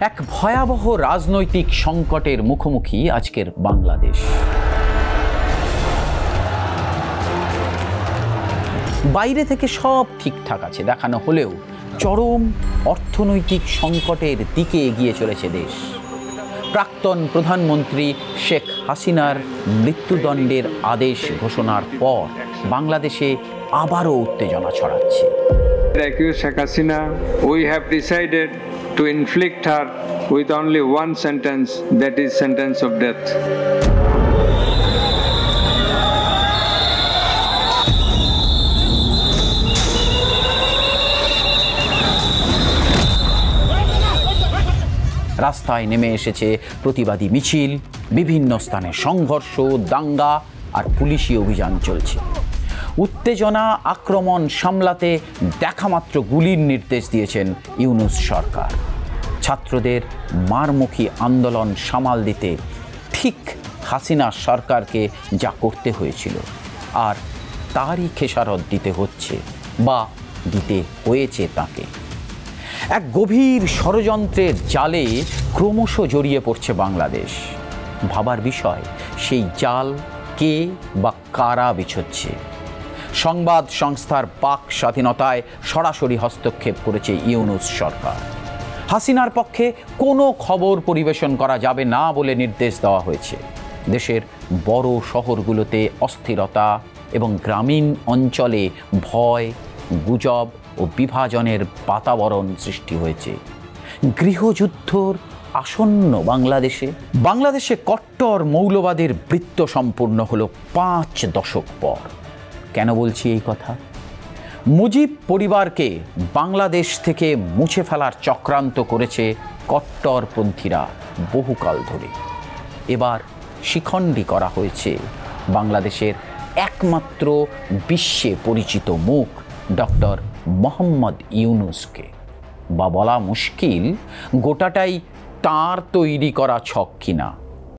এক ভয়াবহ রাজনৈতিক সংকটের মুখোমুখি আজকের বাংলাদেশ। বাইরে থেকে সব ঠিকঠাক আছে দেখানো হলেও চরম অর্থনৈতিক সংকটের দিকে এগিয়ে চলেছে দেশ। প্রাক্তন প্রধানমন্ত্রী শেখ হাসিনার মৃত্যুদণ্ডের আদেশ ঘোষণার পর বাংলাদেশে আবারও উত্তেজনা ছড়াচ্ছে। Sheikh Hasina, we have decided to inflict her with only one sentence, that is sentence of death. রাস্তায় নেমে এসেছে প্রতিবাদী মিছিল, বিভিন্ন স্থানে সংঘর্ষ, দাঙ্গা আর পুলিশি অভিযান চলছে। উত্তেজনা আক্রমণ সামলাতে দেখামাত্র গুলির নির্দেশ দিয়েছেন ইউনূস সরকার। ছাত্রদের মারমুখী আন্দোলন সামাল দিতে ঠিক হাসিনা সরকারকে যা করতে হয়েছিল আর তারই খেসারত দিতে হচ্ছে বা দিতে হয়েছে তাকে। এক গভীর ষড়যন্ত্রের জালে ক্রমশ জড়িয়ে পড়ছে বাংলাদেশ। ভাবার বিষয়, সেই জাল কে বা কারা বিছোচ্ছে। সংবাদ সংস্থার বাক স্বাধীনতায় সরাসরি হস্তক্ষেপ করেছে ইউনূস সরকার। হাসিনার পক্ষে কোনো খবর পরিবেশন করা যাবে না বলে নির্দেশ দেওয়া হয়েছে। দেশের বড় শহরগুলোতে অস্থিরতা এবং গ্রামীণ অঞ্চলে ভয়, গুজব ও বিভাজনের বাতাবরণ সৃষ্টি হয়েছে। গৃহযুদ্ধর আসন্ন বাংলাদেশে কট্টর মৌলবাদের বৃত্ত সম্পূর্ণ হলো 5 দশক পর। কেন বলছি এই কথা? মুজিব পরিবারকে বাংলাদেশ থেকে মুছে ফেলার চক্রান্ত করেছে কট্টরপন্থীরা বহুকাল ধরে। এবার শিখণ্ডী করা হয়েছে বাংলাদেশের একমাত্র বিশ্বে পরিচিত মুখ ডক্টর মোহাম্মদ ইউনূসকে। বা বলা মুশকিল গোটাটাই তাঁর তৈরি করা ছক কিনা।